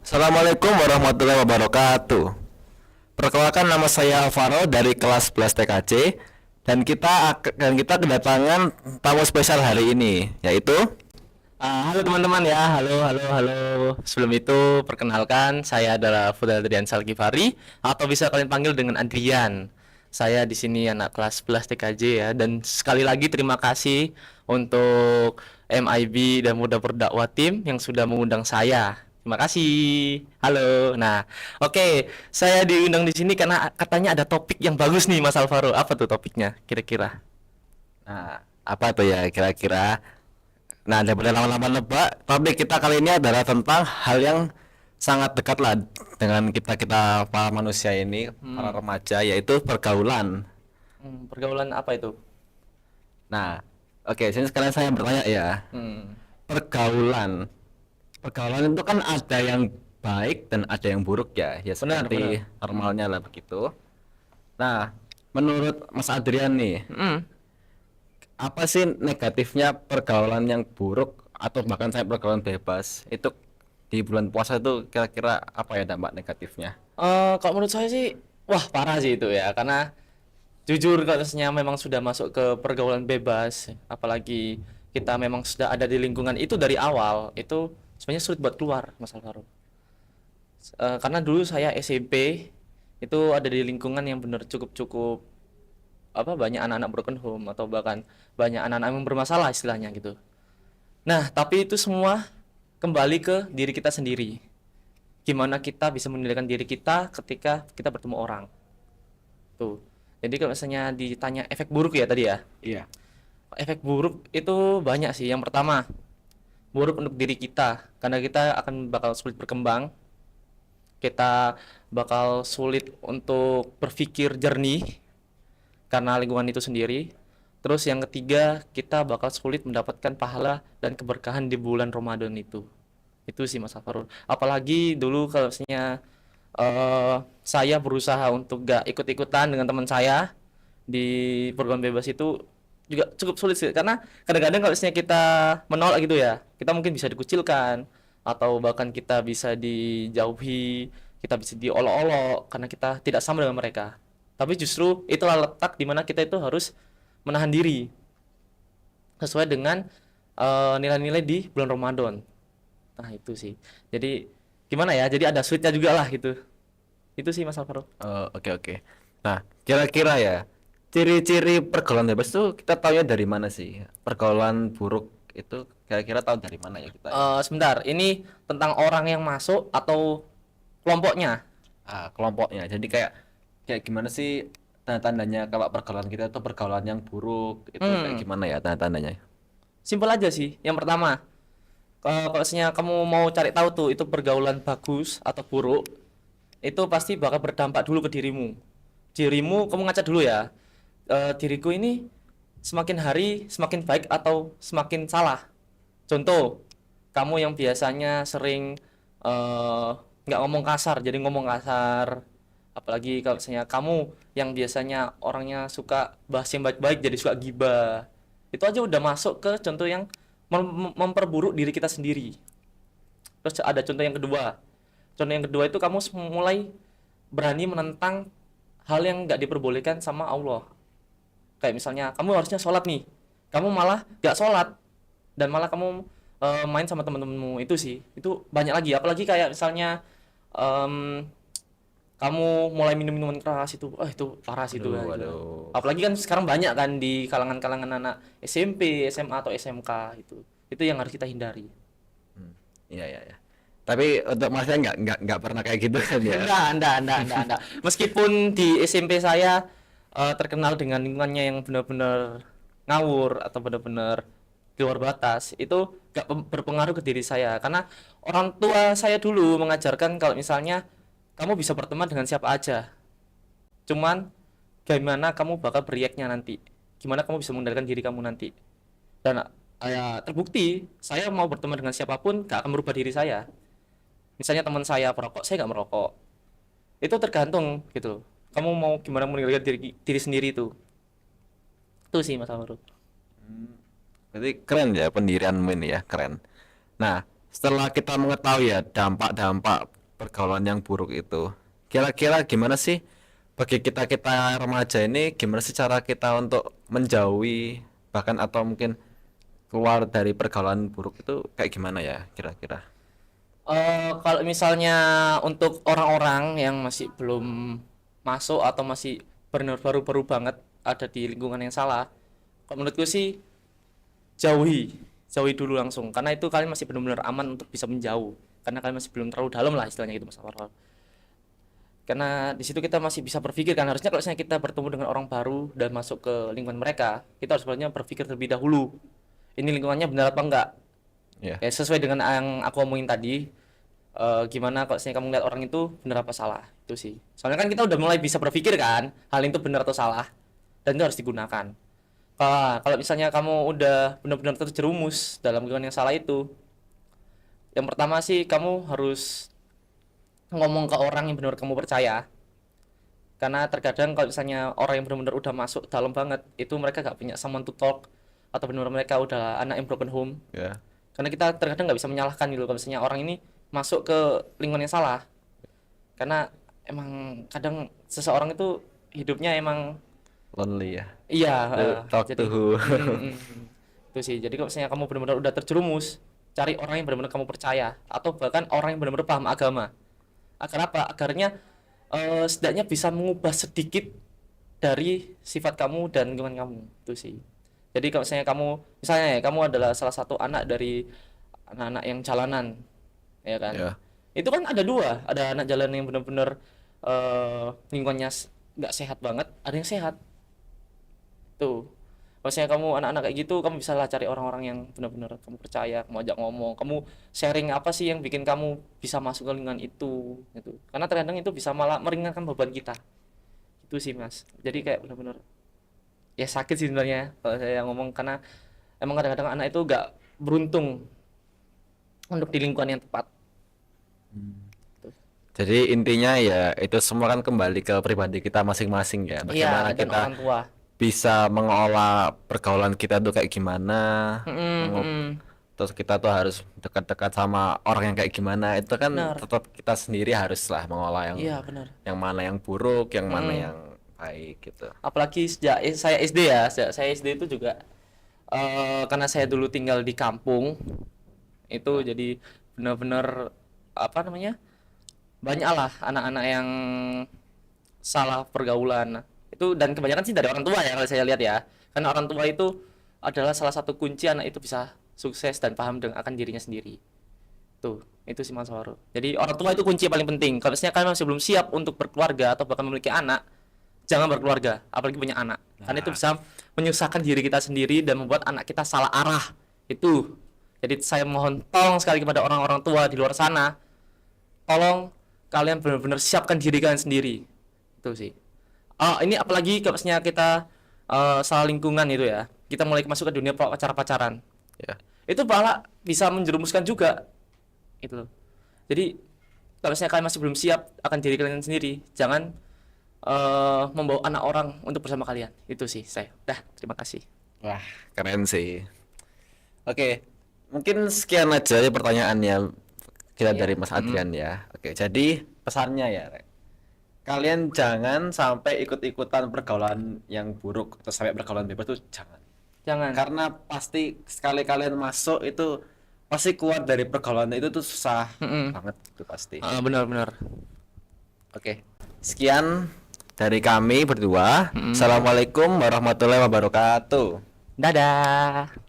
Assalamualaikum warahmatullahi wabarakatuh. Perkenalkan, nama saya Alvaro dari kelas 11 TKC dan kita kedatangan tamu spesial hari ini, yaitu Halo teman-teman ya, halo, halo, halo. Sebelum itu, perkenalkan, saya adalah Fudel Adrian Salkifari, atau bisa kalian panggil dengan Adrian. Saya di sini anak kelas 11 TKJ ya, dan sekali lagi terima kasih untuk MIB dan Muda Berdakwah Tim yang sudah mengundang saya. Terima kasih. Halo. Nah, oke, saya diundang di sini karena katanya ada topik yang bagus nih, Mas Alvaro. Apa tuh topiknya, kira-kira? apa tuh ya kira-kira? Nah, daripada lama-lama nebak, topik kita kali ini adalah tentang hal yang sangat dekat lah dengan kita para manusia ini, para remaja, yaitu pergaulan. Pergaulan apa itu? Nah, oke, sini sekarang saya bertanya ya, Hmm. pergaulan. Pergaulan itu kan ada yang baik dan ada yang buruk ya, ya Benar, benar. seperti normalnya lah begitu. Nah, menurut Mas Adrian nih, Mm. apa sih negatifnya pergaulan yang buruk atau bahkan saya pergaulan bebas itu di bulan puasa itu kira-kira apa ya dampak negatifnya? Kalau menurut saya sih, wah parah sih itu ya, karena jujur kalau misalnya memang sudah masuk ke pergaulan bebas, apalagi kita memang sudah ada di lingkungan itu dari awal, itu sebenarnya sulit buat keluar, Mas Alvaro. Karena dulu saya SMP itu ada di lingkungan yang benar cukup-cukup apa banyak anak-anak broken home atau bahkan banyak anak-anak yang bermasalah istilahnya gitu. Nah, tapi itu semua kembali ke diri kita sendiri. Gimana kita bisa menilaikan diri kita ketika kita bertemu orang. Tuh. Jadi kalau misalnya ditanya efek buruk ya tadi ya. Iya. Efek buruk itu banyak sih. Yang pertama, buruk untuk diri kita karena kita akan bakal sulit berkembang. Kita bakal sulit untuk berpikir jernih karena lingkungan itu sendiri. Terus yang ketiga, kita bakal sulit mendapatkan pahala dan keberkahan di bulan Ramadan itu. Itu sih Mas Safarul. Apalagi dulu kalau misalnya saya berusaha untuk gak ikut-ikutan dengan teman saya di program bebas itu juga cukup sulit sih karena kadang-kadang kalau misalnya kita menolak gitu ya, kita mungkin bisa dikucilkan atau bahkan kita bisa dijauhi, kita bisa diolok-olok karena kita tidak sama dengan mereka. Tapi justru itulah letak di mana kita itu harus menahan diri sesuai dengan nilai-nilai di bulan Ramadan. Nah, itu sih. Jadi gimana ya? Jadi ada sulitnya juga lah gitu. Itu sih Mas Alvaro. Oke, oke. Nah, kira-kira ya ciri-ciri pergaulan bebas itu kita taunya dari mana sih? Pergaulan buruk itu kira-kira tahu dari mana ya kita ya? Sebentar, ini tentang orang yang masuk atau kelompoknya? Kelompoknya. Jadi kayak kayak gimana sih tanda-tandanya kalau pergaulan kita itu pergaulan yang buruk itu kayak Hmm, gimana ya tanda-tandanya? simpel aja sih. Yang pertama, kalau misalnya kamu mau cari tahu tuh itu pergaulan bagus atau buruk, itu pasti bakal berdampak dulu ke dirimu. Dirimu, kamu ngaca dulu ya. Diriku ini semakin hari semakin baik atau semakin salah. Contoh, kamu yang biasanya sering eh, nggak ngomong kasar, jadi ngomong kasar. Apalagi kalau misalnya kamu yang biasanya orangnya suka bahas yang baik-baik, jadi suka gibah. Itu aja udah masuk ke contoh yang memperburuk diri kita sendiri. Terus ada contoh yang kedua. Contoh yang kedua itu kamu mulai berani menentang hal yang nggak diperbolehkan sama Allah. Kayak misalnya kamu harusnya sholat nih, kamu malah nggak sholat dan malah kamu main sama teman-temanmu itu sih. Itu banyak lagi. Apalagi kayak misalnya em, kamu mulai minum minuman keras itu parah sih itu Waduh, ya, itu. waduh. Apalagi kan sekarang banyak kan di kalangan-kalangan anak SMP, SMA atau SMK itu. Itu yang harus kita hindari. Hmm. Iya, iya, iya. Tapi untuk masnya nggak pernah kayak gitu kan ya? Enggak. Meskipun di SMP saya terkenal dengan lingkungannya yang benar-benar ngawur atau benar-benar di luar batas, itu gak berpengaruh ke diri saya. Karena orang tua saya dulu mengajarkan kalau misalnya kamu bisa berteman dengan siapa aja. Cuman gimana kamu bakal beriaknya nanti. Gimana kamu bisa mengendalikan diri kamu nanti. Dan ya, terbukti saya mau berteman dengan siapapun gak akan merubah diri saya. Misalnya teman saya perokok, saya nggak merokok. Itu tergantung gitu. Kamu mau gimana mengendalikan diri sendiri itu sih Mas Alvaro. Berarti keren ya pendirianmu ini ya, keren. Nah, setelah kita mengetahui ya dampak-dampak pergaulan yang buruk itu. Kira-kira gimana sih bagi kita-kita remaja ini, gimana sih cara kita untuk menjauhi bahkan atau mungkin keluar dari pergaulan buruk itu kayak gimana ya kira-kira? Kalau misalnya untuk orang-orang yang masih belum masuk atau masih benar baru-baru banget ada di lingkungan yang salah, kalau menurutku sih jauhi dulu langsung, karena itu kalian masih benar-benar aman untuk bisa menjauh, karena kalian masih belum terlalu dalam lah istilahnya gitu Mas Farhan. Karena di situ kita masih bisa berpikir kan, harusnya kalau misalnya kita bertemu dengan orang baru dan masuk ke lingkungan mereka, kita harus sebenarnya berpikir terlebih dahulu, ini lingkungannya benar apa enggak. Ya. Ya sesuai dengan yang aku omongin tadi, gimana kalau misalnya kamu lihat orang itu benar apa salah, itu sih. Soalnya kan kita udah mulai bisa berpikir kan, hal itu benar atau salah, dan itu harus digunakan. Kalau misalnya kamu udah benar-benar terjerumus dalam lingkungan yang salah itu, yang pertama sih kamu harus ngomong ke orang yang benar kamu percaya. Karena terkadang kalau misalnya orang yang benar-benar udah masuk dalam banget, itu mereka gak punya someone to talk, atau benar-benar mereka udah anak yang broken home. Ya. Karena kita terkadang nggak bisa menyalahkan gitu kalau misalnya orang ini masuk ke lingkungan yang salah. Karena emang kadang seseorang itu hidupnya emang Lonely ya. iya, Talk to jadi who. itu sih. Jadi kalau misalnya kamu benar-benar udah terjerumus, cari orang yang benar-benar kamu percaya, atau bahkan orang yang benar-benar paham agama. Agar apa? Agarnya setidaknya bisa mengubah sedikit dari sifat kamu dan lingkungan kamu. Itu sih. Jadi kalau misalnya ya kamu adalah salah satu anak dari anak-anak yang jalanan, ya kan? Ya. Itu kan ada dua, ada anak jalanan yang benar-benar lingkungannya nggak sehat banget, ada yang sehat. Tuh. Kalau misalnya kamu anak-anak kayak gitu, kamu bisa lah cari orang-orang yang benar-benar kamu percaya, kamu ajak ngomong, kamu sharing apa sih yang bikin kamu bisa masuk ke lingkungan itu, gitu. Karena terkadang itu bisa malah meringankan beban kita. Itu sih Mas. Jadi kayak benar-benar ya sakit sih sebenarnya kalau saya ngomong, karena emang kadang-kadang anak itu gak beruntung untuk di lingkungan yang tepat. Jadi intinya ya itu semua kan kembali ke pribadi kita masing-masing ya. Bagaimana Iya, dan kita orang tua. bisa mengolah pergaulan kita tuh kayak gimana, Mm-mm, mengo- mm-mm. terus kita tuh harus dekat-dekat sama orang yang kayak gimana. Itu kan Benar. tetap kita sendiri haruslah mengolah Iya, benar. yang mana yang buruk, yang mana Mm-mm. yang baik gitu. Apalagi sejak saya SD ya, sejak saya SD itu juga karena saya dulu tinggal di kampung, itu jadi benar-benar apa namanya? Banyak lah anak-anak yang salah pergaulan. Itu dan kebanyakan sih dari orang tua ya kalau saya lihat ya. Karena orang tua itu adalah salah satu kunci anak itu bisa sukses dan paham dengan akan dirinya sendiri. Tuh, itu sih Mas Waro. Jadi orang tua itu kunci yang paling penting. Kalau misalnya kalian masih belum siap untuk berkeluarga atau bahkan memiliki anak, jangan berkeluarga, apalagi punya anak. Karena itu bisa menyusahkan diri kita sendiri dan membuat anak kita salah arah. Itu. Jadi saya mohon tolong sekali kepada orang-orang tua di luar sana, tolong kalian benar-benar siapkan diri kalian sendiri. Itu sih. Ini apalagi kalau misalnya kita salah lingkungan itu ya. Kita mulai masuk ke dunia pacar-pacaran. Ya. Itu malah bisa menjerumuskan juga. Itu loh. Jadi kalau misalnya kalian masih belum siap akan diri kalian sendiri, jangan membawa anak orang untuk bersama kalian. Itu sih saya. Dah, terima kasih. Wah, keren sih. Oke, mungkin sekian aja ya pertanyaannya kita Iya. dari Mas Adrian ya. Oke, jadi pesannya ya, Rek. Kalian jangan sampai ikut-ikutan pergaulan yang buruk atau sampai pergaulan bebas tuh jangan. Jangan. Karena pasti sekali kalian masuk itu pasti keluar dari pergaulan itu tuh susah Mm-mm. banget itu pasti. Benar-benar. Oke, sekian dari kami berdua. Assalamualaikum warahmatullahi wabarakatuh. Dadah.